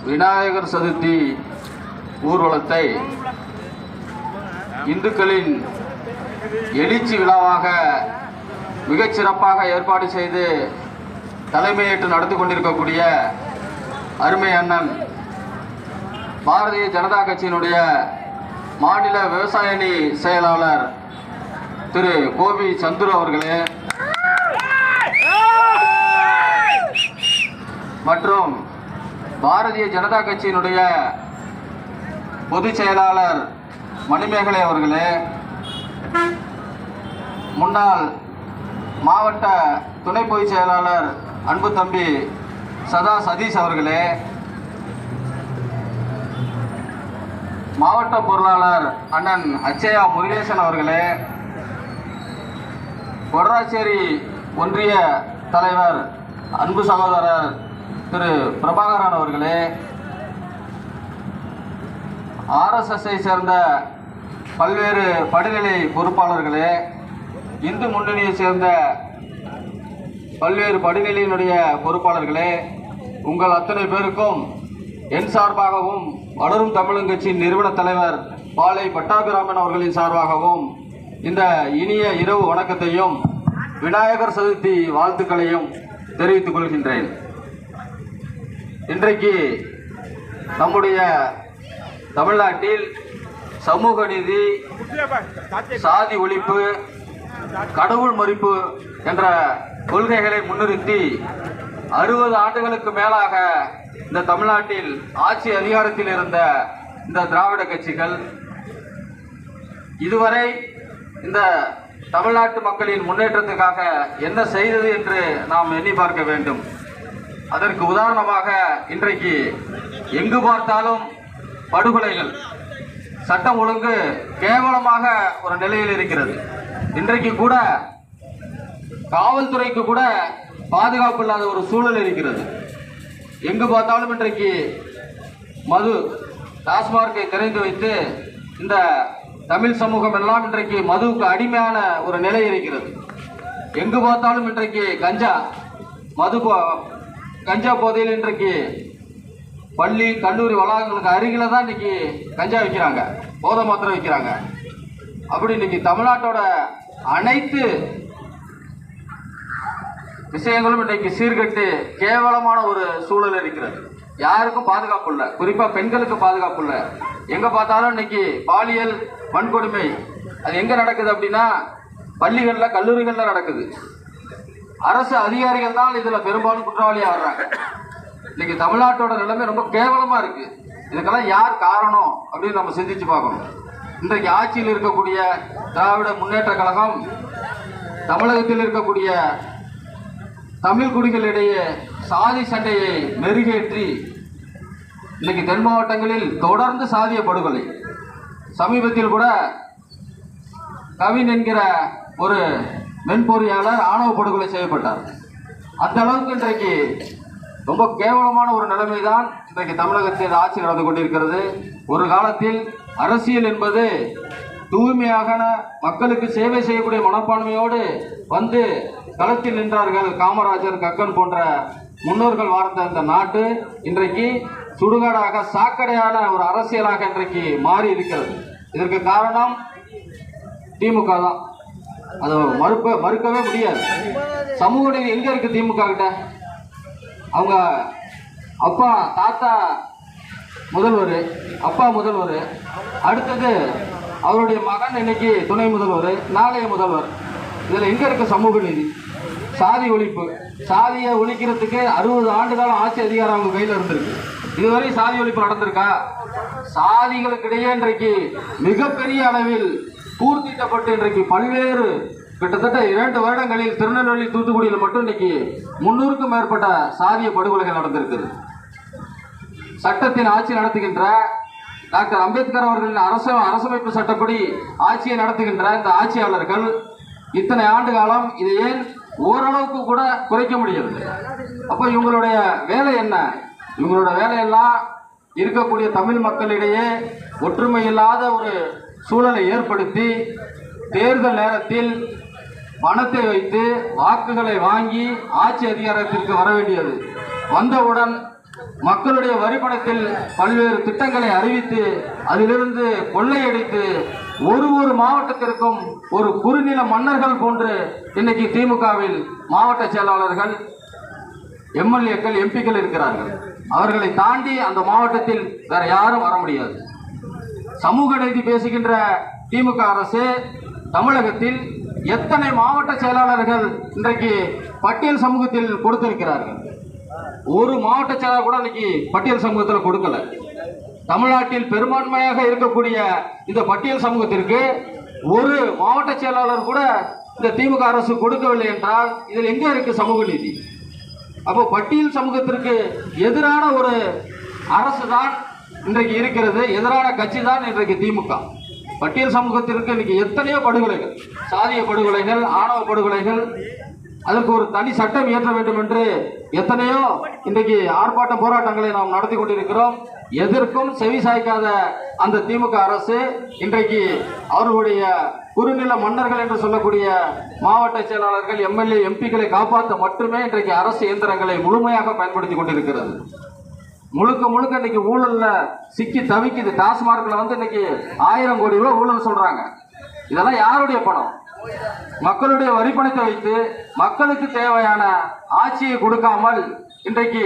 விநாயகர் சதுர்த்தி ஊர்வலத்தை இந்துக்களின் எழுச்சி விழாவாக மிகச்சிறப்பாக ஏற்பாடு செய்து தலைமையேற்று நடத்தி கொண்டிருக்கக்கூடிய அருமை அண்ணன் பாரதிய ஜனதா கட்சியினுடைய மாநில விவசாய அணி செயலாளர் திரு கோபி சந்துரு அவர்களே மற்றும் பாரதிய ஜனதா கட்சியினுடைய பொதுச் செயலாளர் மணிமேகலை அவர்களே, முன்னாள் மாவட்ட துணை பொதுச் செயலாளர் அன்பு தம்பி சதா சதீஷ் அவர்களே, மாவட்ட பொருளாளர் அண்ணன் அச்சயா முருகேசன் அவர்களே, கொடராச்சேரி ஒன்றிய தலைவர் அன்பு சகோதரர் திரு பிரபாகரன் அவர்களே, ஆர்எஸ்எஸ்ஐ சேர்ந்த பல்வேறு படிநிலை பொறுப்பாளர்களே, இந்து முன்னணியை சேர்ந்த பல்வேறு படிநிலையினுடைய பொறுப்பாளர்களே, உங்கள் அத்தனை பேருக்கும் என் சார்பாகவும் வளரும் தமிழன் கட்சியின் நிறுவன தலைவர் பாலை பட்டாபிராமன் அவர்களின் சார்பாகவும் இந்த இனிய இரவு வணக்கத்தையும் விநாயகர் சதுர்த்தி வாழ்த்துக்களையும் தெரிவித்துக் கொள்கின்றேன். இன்றைக்கு நம்முடைய தமிழ்நாட்டில் சமூக நீதி, சாதி ஒழிப்பு, கடவுள் மறுப்பு என்ற கொள்கைகளை முன்னிறுத்தி 60 ஆண்டுகளுக்கு மேலாக இந்த தமிழ்நாட்டில் ஆட்சி அதிகாரத்தில் இருந்த இந்த திராவிட கட்சிகள் இதுவரை இந்த தமிழ்நாட்டு மக்களின் முன்னேற்றத்துக்காக என்ன செய்தது என்று நாம் எண்ணி பார்க்க வேண்டும். அதற்கு உதாரணமாக இன்றைக்கு எங்கு பார்த்தாலும் படுகொலைகள், சட்டம் ஒழுங்கு கேவலமாக ஒரு நிலையில் இருக்கிறது. இன்றைக்கு கூட காவல்துறைக்கு கூட பாதுகாப்பு இல்லாத ஒரு சூழல் இருக்கிறது. எங்கு பார்த்தாலும் இன்றைக்கு மது, டாஸ்மார்க்கை திறந்து வைத்து இந்த தமிழ் சமூகம் எல்லாம் இன்றைக்கு மதுவுக்கு அடிமையான ஒரு நிலை இருக்கிறது. எங்கு பார்த்தாலும் இன்றைக்கு கஞ்சா போதையில் இன்றைக்கு பள்ளி கல்லூரி வளாகங்களுக்கு அருகில தான் இன்னைக்கு கஞ்சா விற்கிறாங்க, போதை மாத்திரை விற்கிறாங்க. அப்படி இன்னைக்கு தமிழ்நாட்டோட அனைத்து விஷயங்களும் இன்றைக்கு சீர்கட்டு கேவலமான ஒரு சூழல் இருக்கிறது. யாருக்கும் பாதுகாப்பு இல்லை, குறிப்பா பெண்களுக்கு பாதுகாப்பு இல்லை. எங்க பார்த்தாலும் இன்னைக்கு பாலியல் வன்கொடுமை அது எங்க நடக்குது அப்படின்னா பள்ளிகள்ல, கல்லூரிகள்ல நடக்குது. அரசு அதிகாரிகள் தான் இதுல பெரும்பாலும் குற்றவாளியா வர்றாங்க. இன்னைக்கு தமிழ்நாட்டோட நிலைமை ரொம்ப கேவலமா இருக்கு. இதுக்கெல்லாம் யார் காரணம் அப்படின்னு நம்ம சிந்திச்சு பார்க்கணும். இன்றைக்கு ஆட்சியில் இருக்கக்கூடிய திராவிட முன்னேற்ற கழகம் தமிழகத்தில் இருக்கக்கூடிய தமிழ் குடிகளிடையே சாதி சண்டையை மெருகேற்றி இன்னைக்கு தென் மாவட்டங்களில் தொடர்ந்து சாதிய படுகொலை. சமீபத்தில் கூட கவின் என்கிற ஒரு மென்பொறியாளர் ஆணவ படுகொலை செய்யப்பட்டார். அந்த அளவுக்கு இன்றைக்கு ரொம்ப கேவலமான ஒரு நிலைமை தான் இன்றைக்கு தமிழகத்தில் ஆட்சி நடந்து கொண்டிருக்கிறது. ஒரு காலத்தில் அரசியல் என்பது தூய்மையாக மக்களுக்கு சேவை செய்யக்கூடிய மனப்பான்மையோடு வந்து களத்தில் நின்றார்கள். காமராஜர், கக்கன் போன்ற முன்னோர்கள் வாழ்ந்த இந்த நாட்டு இன்றைக்கு சுடுகாடாக, சாக்கடையான ஒரு அரசியலாக இன்றைக்கு மாறி இருக்கிறது. இதற்கு காரணம் திமுக தான். அது மறுக்கவே முடியாது. சமூக நீதி எங்க இருக்கு திமுக கிட்ட? அவங்க அப்பா, தாத்தா முதல்வர், அப்பா முதல்வர், அடுத்தது அவருடைய மகன் இன்னைக்கு துணை முதல்வர், நாளைய முதல்வர். இதுல எங்க இருக்கு சமூக நீதி? சாதி ஒழிப்பு. சாதியை ஒழிக்கிறதுக்கு 60 ஆண்டு காலம் ஆட்சி அதிகாரம் அவங்க கையில் இருந்திருக்கு. இதுவரை சாதி ஒழிப்பு நடந்திருக்கா? சாதிகளுக்கிடையே இன்றைக்கு மிகப்பெரிய அளவில் பூர்த்திட்டப்பட்டு இன்றைக்கு பல்வேறு கிட்டத்தட்ட 2 வருடங்களில் திருநெல்வேலி, தூத்துக்குடியில் மட்டும் இன்னைக்கு 300க்கும் மேற்பட்ட சாதிய படுகொலைகள் நடந்திருக்குது. சட்டத்தின் ஆட்சி நடத்துகின்ற டாக்டர் அம்பேத்கர் அவர்களின் அரசமைப்பு சட்டப்படி ஆட்சியை நடத்துகின்ற இந்த ஆட்சியாளர்கள் இத்தனை ஆண்டு காலம் இதை ஏன் ஓரளவுக்கு கூட குறைக்க முடியாது? அப்போ இவங்களுடைய வேலை என்ன? இவங்களோட வேலையெல்லாம் இருக்கக்கூடிய தமிழ் மக்களிடையே ஒற்றுமை இல்லாத ஒரு சூழலை ஏற்படுத்தி தேர்தல் நேரத்தில் பணத்தை வைத்து வாக்குகளை வாங்கி ஆட்சி அதிகாரத்திற்கு வர வேண்டியது. வந்தவுடன் மக்களுடைய வரி பணத்தில் பல்வேறு திட்டங்களை அறிவித்து அதிலிருந்து கொள்ளையடித்து ஒரு மாவட்டத்திற்கும் ஒரு குறுநில மன்னர்கள் போன்று இன்னைக்கு திமுகவில் மாவட்ட செயலாளர்கள், எம்எல்ஏக்கள், எம்பிக்கள் இருக்கிறார்கள். அவர்களை தாண்டி அந்த மாவட்டத்தில் வேற யாரும் வர முடியாது. சமூக நீதி பேசுகின்ற திமுக அரசு தமிழகத்தில் எத்தனை மாவட்ட செயலாளர்கள் இன்றைக்கு பட்டியல் சமூகத்தில் கொடுத்திருக்கிறார்கள்? ஒரு மாவட்ட செயலாளர் கூட இன்னைக்கு பட்டியல் சமூகத்தில் கொடுக்கல. தமிழ்நாட்டில் பெரும்பான்மையாக இருக்கக்கூடிய இந்த பட்டியல் சமூகத்திற்கு ஒரு மாவட்ட செயலாளர் கூட இந்த திமுக அரசு கொடுக்கவில்லை என்றால் இதில் எங்க இருக்கு சமூக நீதி? அப்போ பட்டியல் சமூகத்திற்கு எதிரான ஒரு அரசு தான் இன்றைக்கு இருக்கிறது, எதிரான கட்சி தான் இன்றைக்கு திமுக. பட்டியல் சமூகத்திற்கு இன்னைக்கு எத்தனையோ படுகொலைகள், சாதிய படுகொலைகள், ஆணவ படுகொலைகள், அதற்கு ஒரு தனி சட்டம் இயற்ற வேண்டும் என்று எத்தனையோ இன்றைக்கு ஆர்ப்பாட்ட போராட்டங்களை நாம் நடத்தி கொண்டிருக்கிறோம். எதற்கும் செவி சாய்க்காத அந்த திமுக அரசு இன்றைக்கு அவர்களுடைய குறுநில மன்னர்கள் என்று சொல்லக்கூடிய மாவட்ட செயலாளர்கள், எம்எல்ஏ, எம்பிக்களை காப்பாற்ற மட்டுமே இன்றைக்கு அரசு இயந்திரங்களை முழுமையாக பயன்படுத்தி கொண்டிருக்கிறது. முழுக்க இன்னைக்கு ஊழல்ல சிக்கி தவிக்குது. டாஸ்மார்க்ல வந்து இன்னைக்கு 1000 கோடி ரூபாய் ஊழல் சொல்றாங்க. இதெல்லாம் யாருடைய பணம்? மக்களுடைய வரி பணத்தை வைத்து மக்களுக்கு தேவையான ஆட்சியை கொடுக்காமல் இன்றைக்கு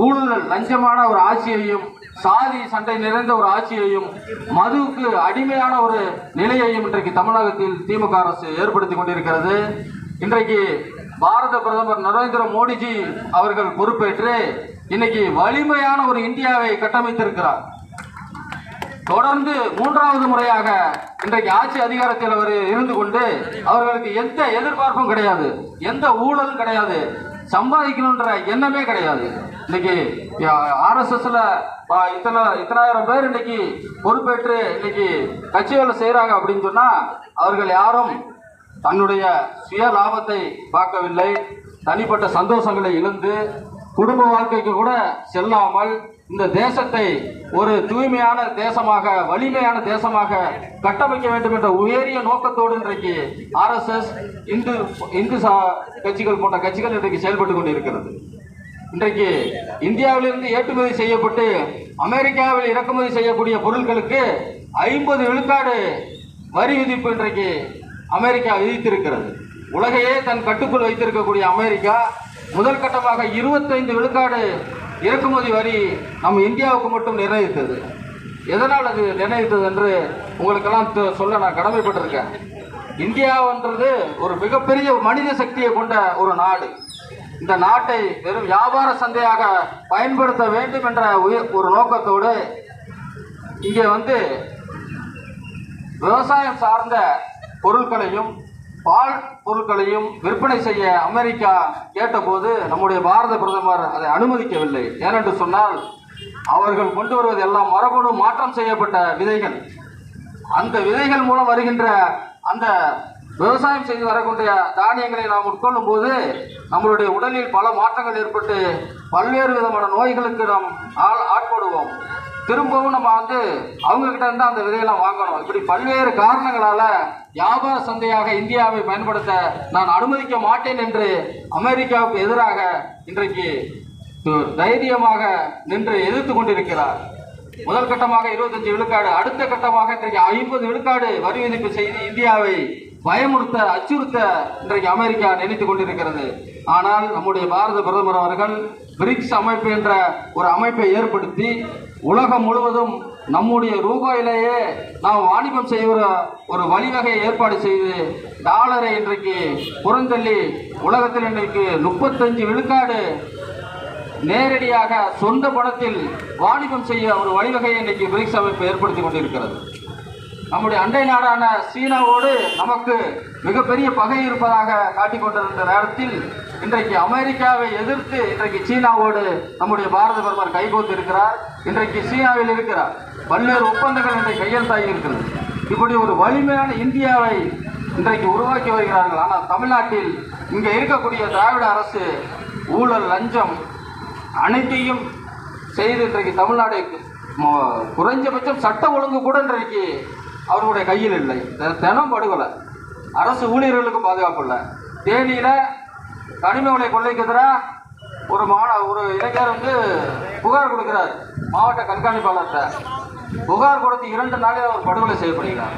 ஊழல், லஞ்சமான ஒரு ஆட்சியையும், சாதி சண்டை நிறைந்த ஒரு ஆட்சியையும், மதுவுக்கு அடிமையான ஒரு நிலையையும் இன்றைக்கு தமிழகத்தில் திமுக அரசு ஏற்படுத்தி கொண்டிருக்கிறது. இன்றைக்கு பாரத பிரதமர் நரேந்திர மோடிஜி அவர்கள் பொறுப்பேற்று இன்னைக்கு வலிமையான ஒரு இந்தியாவை கட்டமைத்திருக்கிறார். தொடர்ந்து 3வது முறையாக இன்றைக்கு ஆட்சி அதிகாரத்தில் அவர் இருந்து கொண்டு அவர்களுக்கு எந்த எதிர்பார்ப்பும் கிடையாது, எந்த ஊழலும் கிடையாது, சம்பாதிக்கணும்ன்ற எண்ணமே கிடையாது. இன்னைக்கு ஆர்எஸ்எஸ்ல இத்தனாயிரம் பேர் இன்னைக்கு பொறுப்பேற்று இன்னைக்கு கட்சி வேலை செய்யறாங்க அப்படின்னு சொன்னா அவர்கள் யாரும் தன்னுடைய சுய லாபத்தை பார்க்கவில்லை. தனிப்பட்ட சந்தோஷங்களை இழந்து குடும்ப வாழ்க்கைக்கு கூட செல்லாமல் இந்த தேசத்தை ஒரு தூய்மையான தேசமாக, வலிமையான தேசமாக கட்டமைக்க வேண்டும் என்ற உயரிய நோக்கத்தோடு இன்றைக்கு ஆர்எஸ்எஸ், இந்து கட்சிகள் போன்ற கட்சிகள் இன்றைக்கு செயல்பட்டு கொண்டிருக்கிறது. இன்றைக்கு இந்தியாவிலிருந்து ஏற்றுமதி செய்யப்பட்டு அமெரிக்காவில் இறக்குமதி செய்யக்கூடிய பொருட்களுக்கு 50 விழுக்காடு வரி விதிப்பு இன்றைக்கு அமெரிக்கா விதித்திருக்கிறது. உலகையே தன் கட்டுக்குள் வைத்திருக்கக்கூடிய அமெரிக்கா முதல் கட்டமாக 25 விழுக்காடு இறக்குமதி வரி நம்ம இந்தியாவுக்கு மட்டும் நிர்ணயித்தது. எதனால் அது நிர்ணயித்தது என்று உங்களுக்கெல்லாம் சொல்ல நான் கடமைப்பட்டிருக்கேன். இந்தியான்றது ஒரு மிகப்பெரிய மனித சக்தியை கொண்ட ஒரு நாடு. இந்த நாட்டை வெறும் வியாபார சந்தையாக பயன்படுத்த வேண்டும் என்ற ஒரு நோக்கத்தோடு இங்கே வந்து விவசாயம் சார்ந்த பொருட்களையும் பால் பொருட்களையும் விற்பனை செய்ய அமெரிக்கா கேட்டபோது நம்முடைய பாரத பிரதமர் அதை அனுமதிக்கவில்லை. ஏனென்று சொன்னால் அவர்கள் கொண்டு வருவது எல்லாம் மரபணு மாற்றம் செய்யப்பட்ட விதைகள். அந்த விதைகள் மூலம் வருகின்ற அந்த விவசாயம் செய்து வரக்கூடிய தானியங்களை நாம் உட்கொள்ளும் போது நம்மளுடைய உடலில் பல மாற்றங்கள் ஏற்பட்டு பல்வேறு விதமான நோய்களுக்கு நாம் ஆட்படுவோம். திரும்பவும் நம்ம வந்து அவங்க கிட்ட இருந்து அந்த விதையெல்லாம் வாங்கணும். இப்படி பல்வேறு காரணங்களால வியாபார சந்தையாக இந்தியாவை பயன்படுத்த நான் அனுமதிக்க மாட்டேன் என்று அமெரிக்காவுக்கு எதிராக இன்றைக்கு தைரியமாக நின்று எதிர்த்து கொண்டிருக்கிறார். முதல் கட்டமாக 25 விழுக்காடு, அடுத்த கட்டமாக இன்றைக்கு 50 விழுக்காடு வரி விதிப்பு செய்து இந்தியாவை பயமுறுத்த, அச்சுறுத்த இன்றைக்கு அமெரிக்கா நினைத்துக் கொண்டிருக்கிறது. ஆனால் நம்முடைய பாரத பிரதமர் அவர்கள் பிரிக்ஸ் அமைப்பு என்ற ஒரு அமைப்பை ஏற்படுத்தி உலகம் முழுவதும் நம்முடைய ரூபாயிலேயே நாம் வாணிபம் செய்கிற ஒரு வழிவகையை ஏற்பாடு செய்து டாலரை இன்றைக்கு புறந்தள்ளி உலகத்தில் இன்றைக்கு 35 விழுக்காடு நேரடியாக சொந்த பணத்தில் வாணிபம் செய்ய ஒரு வழிவகையை இன்றைக்கு பிரிக்ஸ் அமைப்பு ஏற்படுத்தி கொண்டிருக்கிறது. நம்முடைய அண்டை நாடான சீனாவோடு நமக்கு மிகப்பெரிய பகை இருப்பதாக காட்டிக் கொண்டிருந்த நேரத்தில் இன்றைக்கு அமெரிக்காவை எதிர்த்து இன்றைக்கு சீனாவோடு நம்முடைய பாரத பிரதமர் கைகோர்த்து இருக்கிறார். இன்றைக்கு சீனாவில் இருக்கிறார். பல்வேறு ஒப்பந்தங்கள் இன்றைக்கு கையெழுத்தாகி இருக்கிறது. இப்படி ஒரு வலிமையான இந்தியாவை இன்றைக்கு உருவாக்கி வருகிறார்கள். ஆனால் தமிழ்நாட்டில் இங்கே இருக்கக்கூடிய திராவிட அரசு ஊழல், லஞ்சம் அனைத்தையும் செய்து இன்றைக்கு தமிழ்நாடு குறைஞ்சபட்சம் சட்ட ஒழுங்கு கூட இன்றைக்கு அவர்களுடைய கையில் இல்லை. தினம் படுகொலை, அரசு ஊழியர்களுக்கு பாதுகாப்பு இல்லை. தேனியில் கனிம வளை கொள்ளைக்கு எதிராக ஒரு இளைஞர் வந்து புகார் கொடுக்கிறார் மாவட்ட கண்காணிப்பாளர்கிட்ட. புகார் கொடுத்து 2 நாளில் அவர் படுகொலை செய்யப்படுகிறார்.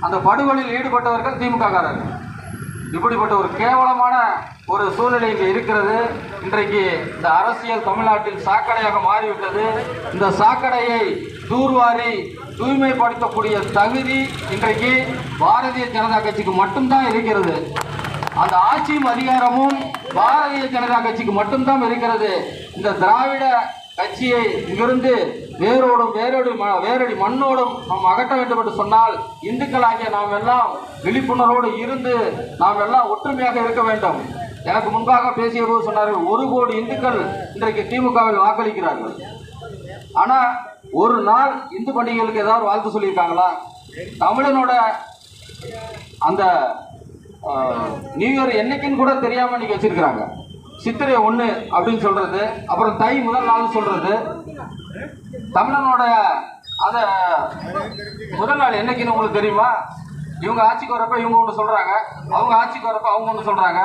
அந்த படுகொலையில் ஈடுபட்டவர்கள் திமுககாரர்கள். இப்படிப்பட்ட ஒரு கேவலமான ஒரு சூழ்நிலை இங்கே இருக்கிறது. இன்றைக்கு இந்த அரசியல் தமிழ்நாட்டில் சாக்கடையாக மாறிவிட்டது. இந்த சாக்கடையை தூர்வாரி தூய்மைப்படுத்தக்கூடிய தகுதி இன்றைக்கு பாரதிய ஜனதா கட்சிக்கு மட்டும்தான் இருக்கிறது. அந்த ஆட்சியும் அதிகாரமும் பாரதிய ஜனதா கட்சிக்கு மட்டும்தான் இருக்கிறது. இந்த திராவிட கட்சியை இங்கிருந்து வேரடி மண்ணோடும் நாம் அகற்ற வேண்டும் என்று சொன்னால் இந்துக்களாகிய நாம் எல்லாம் விழிப்புணர்வோடு இருந்து நாம் எல்லாம் ஒற்றுமையாக இருக்க வேண்டும். எனக்கு முன்பாக பேசிய போது சொன்னார்கள் 1 கோடி இந்துக்கள் இன்றைக்கு திமுகவில் வாக்களிக்கிறார்கள். ஆனா ஒரு நாள் இந்து பண்டிகைகளுக்கு ஏதாவது வாழ்த்து சொல்லியிருக்காங்களா? தமிழனோட அந்த நியூ இயர் என்னைக்குன்னு கூட தெரியாம இன்னைக்கு வச்சிருக்கிறாங்க. சித்திரை 1 அப்படின்னு சொல்றது, அப்புறம் தை முதல் நாள் சொல்றது. தமிழனோட அத முதல் நாள் என்னைக்குன்னு உங்களுக்கு தெரியுமா? இவங்க ஆட்சிக்கு வரப்ப இவங்க ஒன்று சொல்றாங்க, அவங்க ஆட்சிக்கு வரப்ப அவங்க ஒன்று சொல்றாங்க.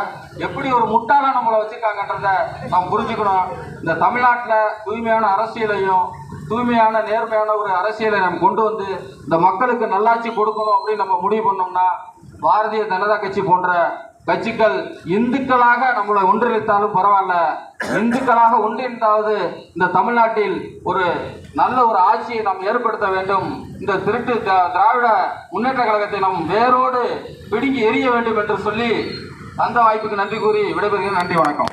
எப்படி ஒரு முட்டாளா நம்மளை வச்சிருக்காங்கன்றத நாம் புரிஞ்சுக்கணும். இந்த தமிழ்நாட்டில் தூய்மையான அரசியலையும் தூய்மையான நேர்மையான ஒரு அரசியலை நம்ம கொண்டு வந்து இந்த மக்களுக்கு நல்லாட்சி கொடுக்கணும் அப்படின்னு நம்ம முடிவு பண்ணோம்னா பாரதிய ஜனதா கட்சி போன்ற கட்சிகள் இந்துக்களாக நம்மளை ஒன்றிணைத்தாலும் பரவாயில்ல, இந்துக்களாக ஒன்றிணைத்தாவது இந்த தமிழ்நாட்டில் ஒரு நல்ல ஒரு ஆட்சியை நாம் ஏற்படுத்த வேண்டும். இந்த திருட்டு திராவிட முன்னேற்ற கழகத்தை நாம் வேரோடு பிடுங்கி எறிய வேண்டும் என்று சொல்லி அந்த வாய்ப்புக்கு நன்றி கூறி விடைபெறுகிறேன். நன்றி, வணக்கம்.